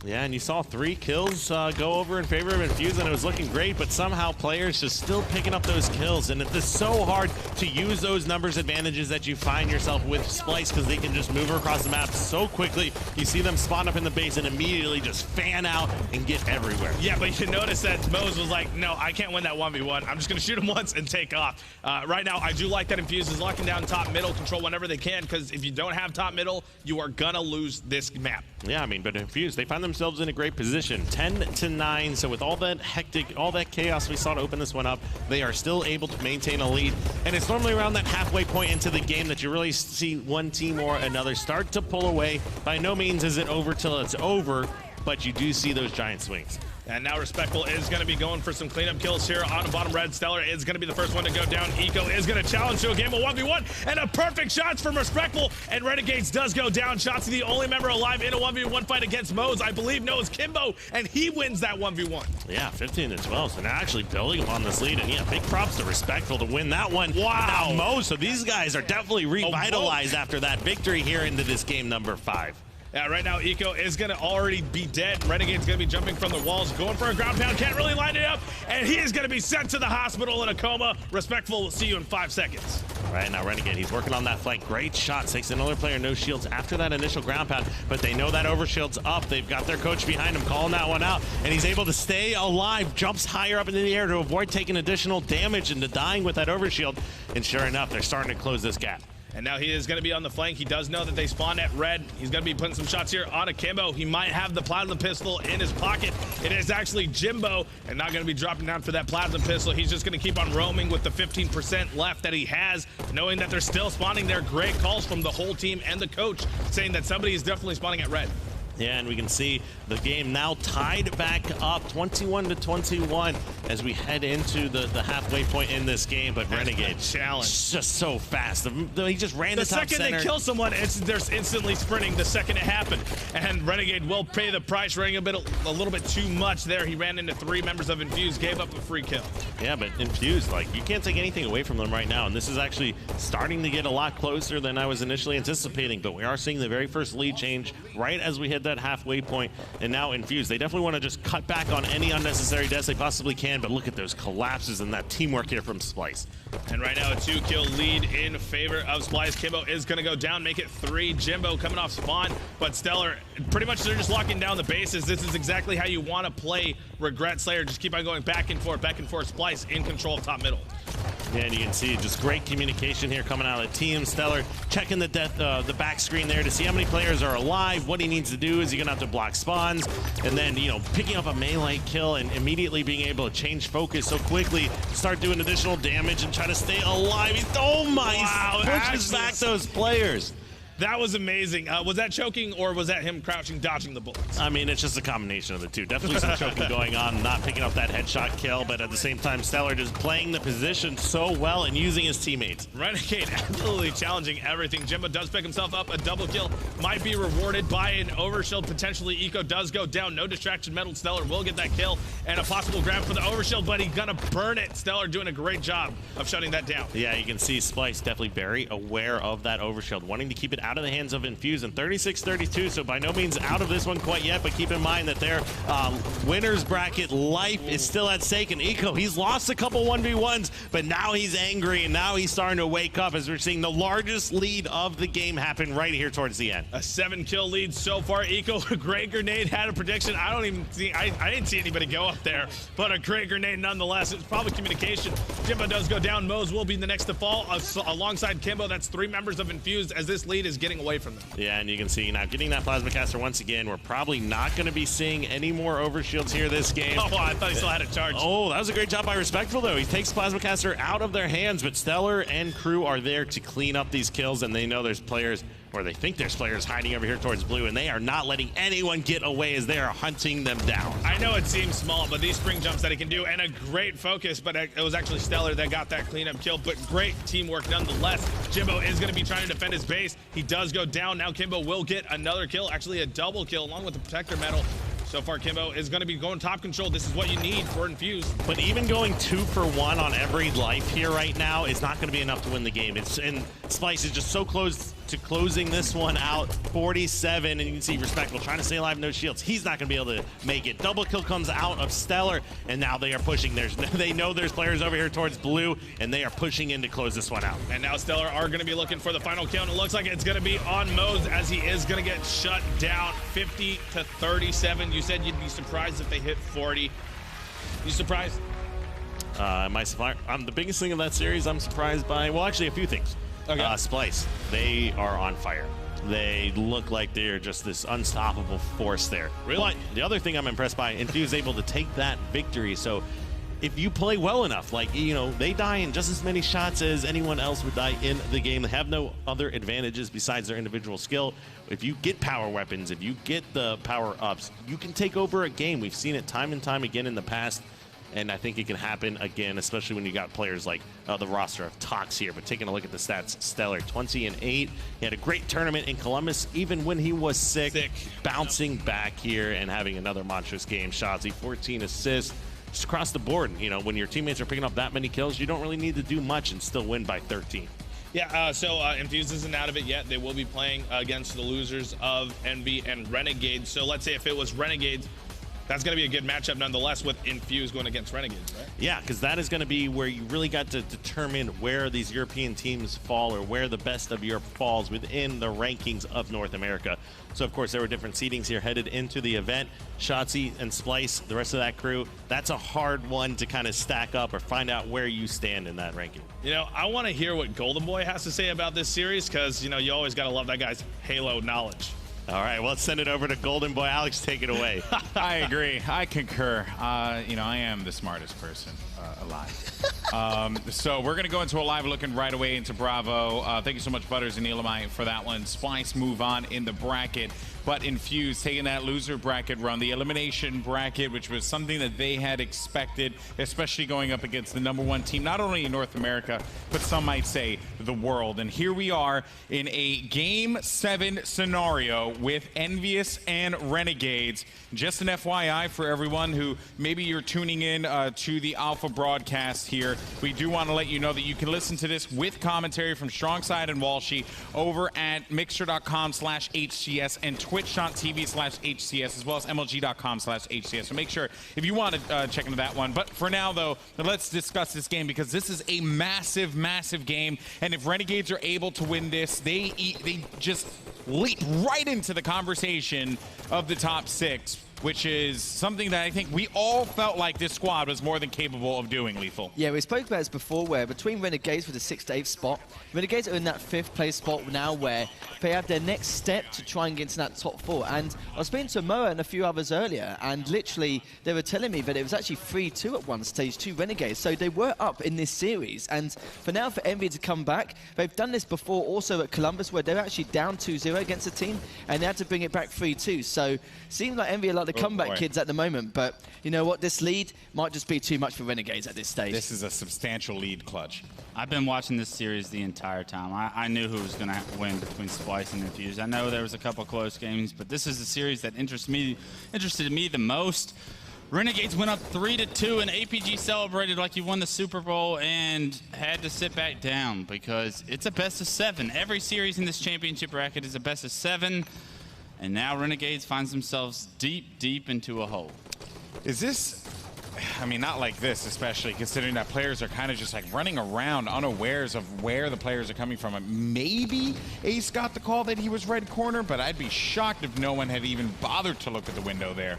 Yeah, and you saw 3 kills go over in favor of Infused, and it was looking great, but somehow players just still picking up those kills, and it's so hard to use those numbers advantages that you find yourself with Splyce, because they can just move across the map so quickly. You see them spawn up in the base and immediately just fan out and get everywhere. Yeah, but you notice that Mose was like, no, I can't win that 1v1. I'm just going to shoot him once and take off. Right now, I do like that Infused is locking down top middle control whenever they can, because if you don't have top middle, you are going to lose this map. Yeah, I mean, but Infused, they find themselves in a great position, 10-9. So with all that hectic, all that chaos we saw to open this one up, they are still able to maintain a lead. And it's normally around that halfway point into the game that you really see one team or another start to pull away. By no means is it over till it's over, but you do see those giant swings. And now Respectful is going to be going for some cleanup kills here on the bottom red. Stellar is going to be the first one to go down. Eco is going to challenge to a game of 1v1. And a perfect shots from Respectful. And Renegades does go down. Shots the only member alive in a 1v1 fight against Mose. I believe knows Kimbo. And he wins that 1v1. Yeah, 15-12. So now actually building upon this lead. And yeah, big props to Respectful to win that one. Wow. Now Mose. So these guys are definitely revitalized after that victory here into this game number 5. Yeah, right now, Eco is going to already be dead. Renegade's going to be jumping from the walls, going for a ground pound. Can't really line it up. And he is going to be sent to the hospital in a coma. Respectful will see you in 5 seconds. All right, now Renegade, he's working on that flank. Great shot. Takes another player, no shields after that initial ground pound. But they know that overshield's up. They've got their coach behind him calling that one out. And he's able to stay alive. Jumps higher up into the air to avoid taking additional damage and to dying with that overshield. And sure enough, they're starting to close this gap. And now he is going to be on the flank. He does know that they spawned at red. He's going to be putting some shots here on Akimbo. He might have the plasma pistol in his pocket. It is actually Jimbo, and not going to be dropping down for that plasma pistol. He's just going to keep on roaming with the 15% left that he has, knowing that they're still spawning there. Great calls from the whole team and the coach saying that somebody is definitely spawning at red. Yeah, and we can see the game now tied back up 21-21 as we head into the halfway point in this game. But Renegade challenge just so fast. He just ran the top second center. They kill someone, they're instantly sprinting the second it happened. And Renegade will pay the price, running a little bit too much there. He ran into 3 members of Infused, gave up a free kill. Yeah, but Infused, like, you can't take anything away from them right now. And this is actually starting to get a lot closer than I was initially anticipating. But we are seeing the very first lead change right as we hit that halfway point. And now Infused, they definitely want to just cut back on any unnecessary deaths they possibly can. But look at those collapses and that teamwork here from Splyce. And right now a 2-kill lead in favor of Splyce. Kimbo is going to go down, make it 3. Jimbo coming off spawn, but Stellar, pretty much they're just locking down the bases. This is exactly how you want to play Regret Slayer. Just keep on going back and forth. Splyce in control of top middle. Yeah, and you can see just great communication here coming out of the team. Stellar checking the back screen there to see how many players are alive. What he needs to do is he's going to have to block spawns, and then, you know, picking up a melee kill and immediately being able to change focus so quickly, start doing additional damage and try to stay alive. Oh my, wow, he pushes back those players. That was amazing. Was that choking, or was that him crouching, dodging the bullets? I mean, it's just a combination of the two. Definitely some choking going on, not picking up that headshot kill, but at the same time, Stellar just playing the position so well and using his teammates. Renegade absolutely challenging everything. Jimbo does pick himself up. A double kill might be rewarded by an overshield. Potentially, Eco does go down. No distraction. Metal Stellar will get that kill and a possible grab for the overshield, but he's gonna burn it. Stellar doing a great job of shutting that down. Yeah, you can see Splyce definitely very aware of that overshield, wanting to keep it out of the hands of Infused. And 36-32, so by no means out of this one quite yet, but keep in mind that their winner's bracket life is still at stake. And Eco, he's lost a couple 1v1s, but now he's angry, and now he's starting to wake up as we're seeing the largest lead of the game happen right here towards the end. A 7-kill lead so far. Eco, a great grenade, had a prediction. I didn't see anybody go up there, but a great grenade nonetheless. It's probably communication. Jimbo does go down. Mose will be the next to fall alongside Kimbo. That's 3 members of Infused as this lead is getting away from them. Yeah, and you can see now getting that plasma caster once again. We're probably not going to be seeing any more overshields here this game. Oh, I thought he still had a charge. Oh, that was a great job by Respectful, though. He takes plasma caster out of their hands, but Stellar and crew are there to clean up these kills, and they know there's players, or they think there's players hiding over here towards blue, and they are not letting anyone get away as they are hunting them down. I know it seems small, but these spring jumps that he can do, and a great focus, but it was actually Stellar that got that cleanup kill, but great teamwork nonetheless. Jimbo is going to be trying to defend his base. He does go down. Now Kimbo will get another kill, actually a double kill, along with the protector medal. So far, Kimbo is going to be going top control. This is what you need for Infused. But even going 2 for 1 on every life here right now is not going to be enough to win the game. And Splyce is just so close to closing this one out, 47, and you can see Respectable trying to stay alive, no shields. He's not going to be able to make it. Double kill comes out of Stellar, and now they are pushing. They know there's players over here towards blue, and they are pushing in to close this one out. And now Stellar are going to be looking for the final kill, and it looks like it's going to be on Moze, as he is going to get shut down, 50 to 37. You said you'd be surprised if they hit 40. You surprised? Am I surprised? The biggest thing of that series I'm surprised by, well, actually a few things. Okay. Splyce, they are on fire. They look like they're just this unstoppable force there. Really? But the other thing I'm impressed by, Infused able to take that victory. So if you play well enough, like, you know, they die in just as many shots as anyone else would die in the game. They have no other advantages besides their individual skill. If you get power weapons, if you get the power ups, you can take over a game. We've seen it time and time again in the past. And I think it can happen again, especially when you got players like the roster of Tox here. But taking a look at the stats, Stellar, 20-8. He had a great tournament in Columbus, even when he was sick. Bouncing back here and having another monstrous game. Shotzi, 14 assists. Just across the board, you know, when your teammates are picking up that many kills, you don't really need to do much and still win by 13. Yeah, so Infused isn't out of it yet. They will be playing against the losers of Envy and Renegades. So let's say if it was Renegades, that's going to be a good matchup nonetheless with Infused going against Renegades, right? Yeah, because that is going to be where you really got to determine where these European teams fall or where the best of Europe falls within the rankings of North America. So, of course, there were different seedings here headed into the event. Shotzi and Splyce, the rest of that crew, that's a hard one to kind of stack up or find out where you stand in that ranking. You know, I want to hear what Golden Boy has to say about this series because, you know, you always got to love that guy's Halo knowledge. All right, well, let's send it over to Golden Boy. Alex, take it away. I agree. I concur. You know, I am the smartest person alive. So we're going to go into a live looking right away into Bravo. Thank you so much, Butters and Elamite, for that one. Splyce move on in the bracket, but Infused taking that loser bracket run, the elimination bracket, which was something that they had expected, especially going up against the #1 team, not only in North America, but some might say the world. And here we are in a Game 7 scenario with Envious and Renegades. Just an FYI for everyone who maybe you're tuning in to the Alpha broadcast here. We do want to let you know that you can listen to this with commentary from Strongside and Walshy over at mixer.com/HCS and twitch.tv/HCS, as well as mlg.com/HCS. So make sure if you want to check into that one. But for now, though, let's discuss this game because this is a massive, massive game. And if Renegades are able to win this, they just leap right into the conversation of the top 6, which is something that I think we all felt like this squad was more than capable of doing, Lethal. Yeah, we spoke about this before, where between Renegades with the 6th to 8th spot, Renegades are in that 5th place spot now where they have their next step to try and get into that top 4. And I was speaking to Moa and a few others earlier, and literally they were telling me that it was actually 3-2 at one stage to Renegades. So they were up in this series. And for now, for Envy to come back, they've done this before also at Columbus, where they're actually down 2-0 against a team, and they had to bring it back 3-2. So seems like Envy are like the comeback kids at the moment, but you know what, this lead might just be too much for Renegades at this stage. This is a substantial lead, Clutch. I've been watching this series the entire time. I knew who was going to win between Splyce and Infused. I know there was a couple close games, but this is the series that interested me the most. Renegades went up 3-2, and APG celebrated like he won the Super Bowl and had to sit back down because it's a best of 7. Every series in this championship bracket is a best of 7. And now Renegades finds themselves deep, deep into a hole. Is this, I mean, not like this, especially considering that players are kind of just like running around unawares of where the players are coming from. Maybe Ace got the call that he was red corner, but I'd be shocked if no one had even bothered to look at the window there.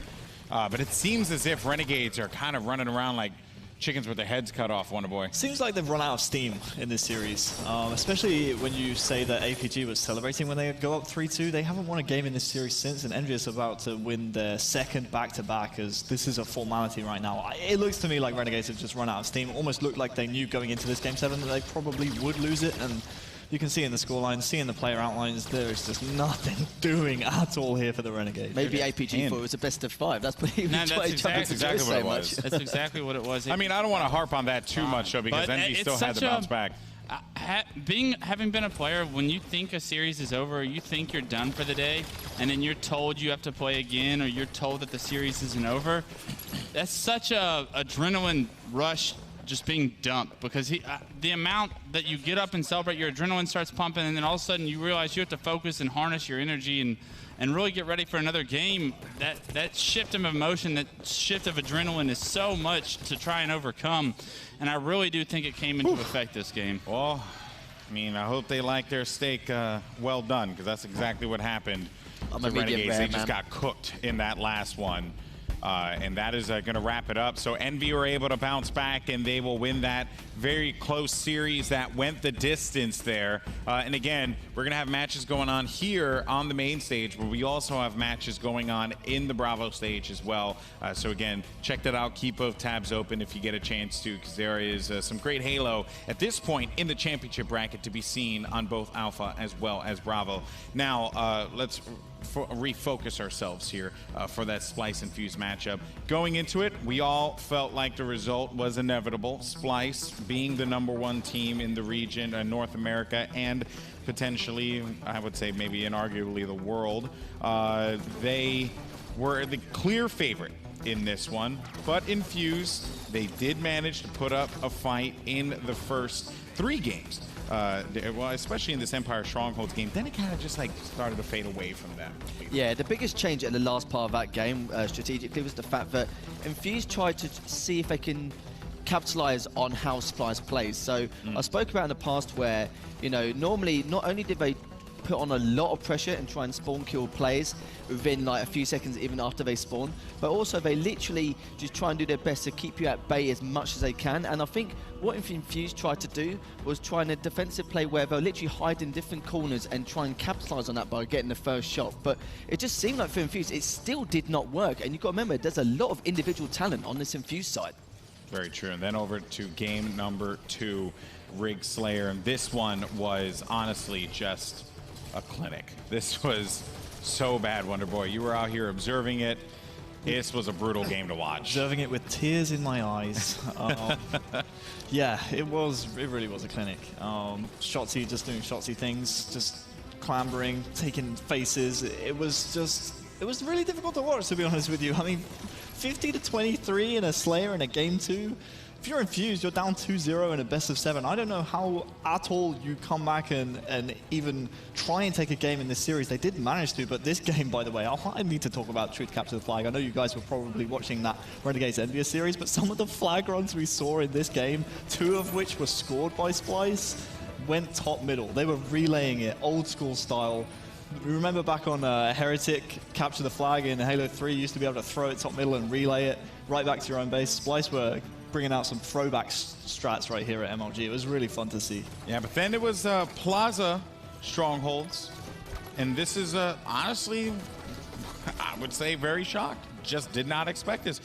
But it seems as if Renegades are kind of running around like chickens with their heads cut off, Wonder Boy. Seems like they've run out of steam in this series, especially when you say that APG was celebrating when they go up 3-2. They haven't won a game in this series since, and Envious about to win their 2nd back-to-back, as this is a formality right now. It looks to me like Renegades have just run out of steam. Almost looked like they knew going into this Game 7 that they probably would lose it, and you can see in the scoreline, see in the player outlines, there is just nothing doing at all here for the Renegades. Maybe APG thought it was a best of 5. That's pretty that's exactly what it was. That's exactly what it was. I mean, I don't want to harp on that too much, though, because Envy still had to bounce back. Having been a player, when you think a series is over, or you think you're done for the day, and then you're told you have to play again, or you're told that the series isn't over, that's such a adrenaline rush just being dumped because the amount that you get up and celebrate, your adrenaline starts pumping, and then all of a sudden you realize you have to focus and harness your energy and really get ready for another game. That shift of emotion, that shift of adrenaline is so much to try and overcome, and I really do think it came into effect this game. Well, I mean, I hope they like their steak well done, because that's exactly what happened to Renegades. They just got cooked in that last one. And that is going to wrap it up. So Envy were able to bounce back, and they will win that very close series that went the distance there. And again, we're going to have matches going on here on the main stage, but we also have matches going on in the Bravo stage as well. So again, check that out. Keep both tabs open if you get a chance to, because there is some great Halo at this point in the championship bracket to be seen on both Alpha as well as Bravo. Now, let's refocus ourselves here for that Splyce Infused matchup. Going into it, we all felt like the result was inevitable. Splyce being the #1 team in the region, North America, and potentially, I would say maybe inarguably the world. They were the clear favorite in this one, but Infused, they did manage to put up a fight in the first 3 games. Well, especially in this Empire Strongholds game, then it kind of just like started to fade away from them. Yeah, the biggest change in the last part of that game strategically was the fact that Infused tried to see if they can capitalize on how Splyce plays. So I spoke about in the past where, you know, normally not only did they put on a lot of pressure and try and spawn kill players within like a few seconds even after they spawn, but also they literally just try and do their best to keep you at bay as much as they can. And I think what Infused tried to do was try in a defensive play where they'll literally hide in different corners and try and capitalize on that by getting the first shot. But it just seemed like for Infused it still did not work, and you've got to remember there's a lot of individual talent on this Infused side. Very true. And then over to game number 2, Rig Slayer, and this one was honestly just a clinic. This was so bad, Wonder Boy. You were out here observing it. This was a brutal game to watch. Observing it with tears in my eyes. Yeah, it really was a clinic. Shotzzy just doing Shotzzy things, just clambering, taking faces. It was really difficult to watch, to be honest with you. I mean, 50-23 in a Slayer in a game 2. If you're Infused, you're down 2-0 in a best of 7. I don't know how at all you come back and even try and take a game in this series. They did manage to, but this game, by the way, I need to talk about Truth Capture the Flag. I know you guys were probably watching that Renegades Envious series, but some of the flag runs we saw in this game, 2 of which were scored by Splyce, went top middle. They were relaying it old school style. Remember back on Heretic, Capture the Flag in Halo 3, you used to be able to throw it top middle and relay it right back to your own base. Splyce were bringing out some throwback strats right here at MLG. It was really fun to see. Yeah, but then it was Plaza Strongholds, and this is honestly, I would say very shocked. Just did not expect this.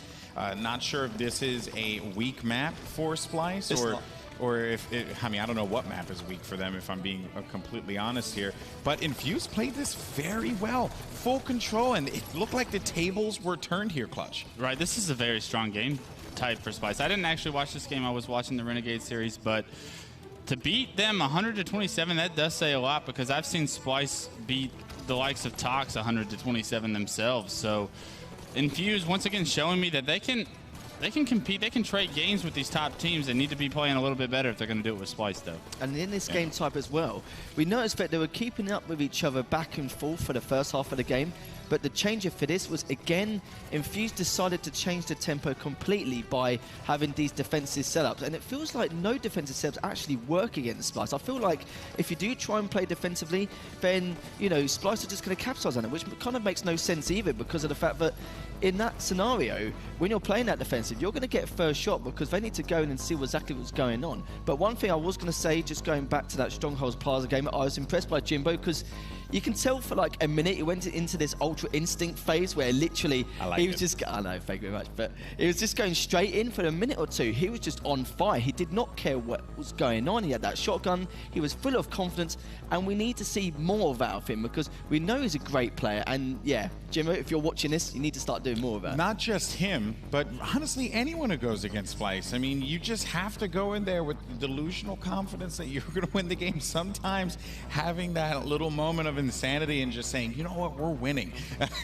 Not sure if this is a weak map for Splyce, or if it, I mean, I don't know what map is weak for them, if I'm being completely honest here. But Infused played this very well. Full control, and it looked like the tables were turned here, Clutch. Right, this is a very strong game type for Splyce. I didn't actually watch this game. I was watching the Renegade series, but to beat them 100-27, that does say a lot, because I've seen Splyce beat the likes of Tox 100-27 themselves. So Infused, once again, showing me that they can compete, they can trade games with these top teams. They need to be playing a little bit better if they're going to do it with Splyce, though. And in this game type as well, we noticed that they were keeping up with each other back and forth for the first half of the game. But the changer for this was, again, Infused decided to change the tempo completely by having these defensive setups. And it feels like no defensive setups actually work against Splyce. I feel like if you do try and play defensively, then, you know, Splyce are just going to capitalize on it, which kind of makes no sense either, because of the fact that in that scenario, when you're playing that defensive, you're going to get first shot because they need to go in and see exactly what's going on. But one thing I was going to say, just going back to that Strongholds Plaza game, I was impressed by Jimbo, because you can tell for like a minute he went into this ultra instinct phase where literally he was just, I know, thank you very much, but he was just going straight in for a minute or two. He was just on fire. He did not care what was going on. He had that shotgun. He was full of confidence, and we need to see more of that of him, because we know he's a great player. And yeah, Jimbo, if you're watching this, you need to start doing more of that. Not just him, but honestly anyone who goes against Splyce. I mean, you just have to go in there with delusional confidence that you're going to win the game. Sometimes having that little moment of insanity and just saying, you know what, we're winning.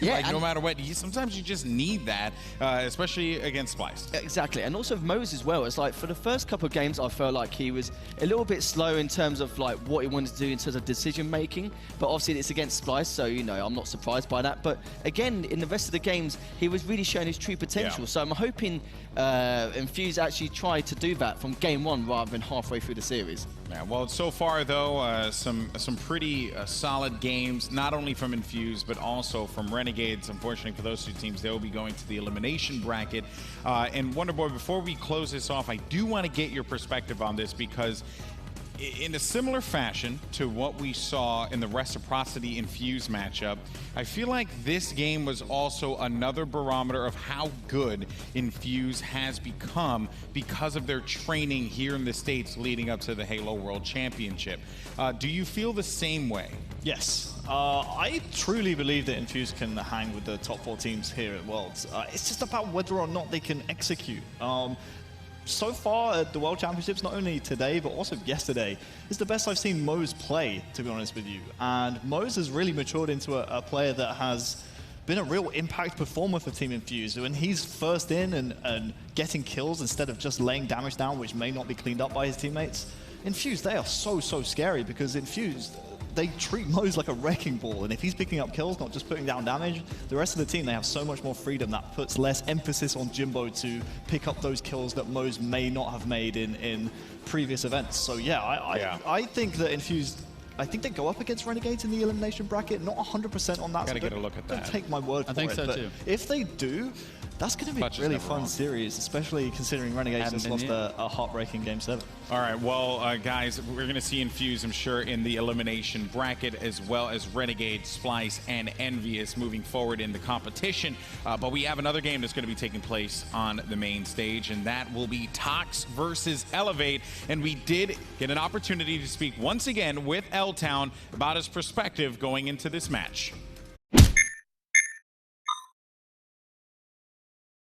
Yeah, like, no matter what, sometimes you just need that, especially against Splyce. Exactly, and also with Mose as well. It's like for the first couple of games, I felt like he was a little bit slow in terms of like what he wanted to do in terms of decision making. But obviously, it's against Splyce, so you know I'm not surprised by that. But again, in the rest of the games, he was really showing his true potential. Yeah. So I'm hoping Infused actually tried to do that from game one rather than halfway through the series. Yeah, well, so far though, some pretty solid games, not only from Infused but also from Renegades. Unfortunately for those two teams, they will be going to the elimination bracket. And Wonderboy, before we close this off, I do want to get your perspective on this, because in a similar fashion to what we saw in the Reciprocity Infused matchup, I feel like this game was also another barometer of how good Infused has become because of their training here in the States leading up to the Halo World Championship. Do you feel the same way? Yes. I truly believe that Infused can hang with the top 4 teams here at Worlds. It's just about whether or not they can execute. So far at the World Championships, not only today, but also yesterday, is the best I've seen Mose play, to be honest with you. And Mose has really matured into a player that has been a real impact performer for Team Infused. When he's first in and getting kills instead of just laying damage down, which may not be cleaned up by his teammates, Infused, they are so scary, because Infused, they treat Mose like a wrecking ball, and if he's picking up kills, not just putting down damage, the rest of the team, they have so much more freedom that puts less emphasis on Jimbo to pick up those kills that Mose may not have made in previous events. So yeah, I think that Infused, I think they go up against Renegades in the elimination bracket. Not 100% on that. Gotta get a look at that. Don't take my word for it. I think so but too. if they do, that's going to be Clutch a is really never fun wrong. series, especially considering Renegades Haven't just been lost yet. a heartbreaking Game 7. All right, well, guys, we're going to see Infused, I'm sure, in the elimination bracket, as well as Renegade, Splyce, and Envious moving forward in the competition. But we have another game that's going to be taking place on the main stage, and that will be Tox versus Elevate. And we did get an opportunity to speak once again with L-Town about his perspective going into this match.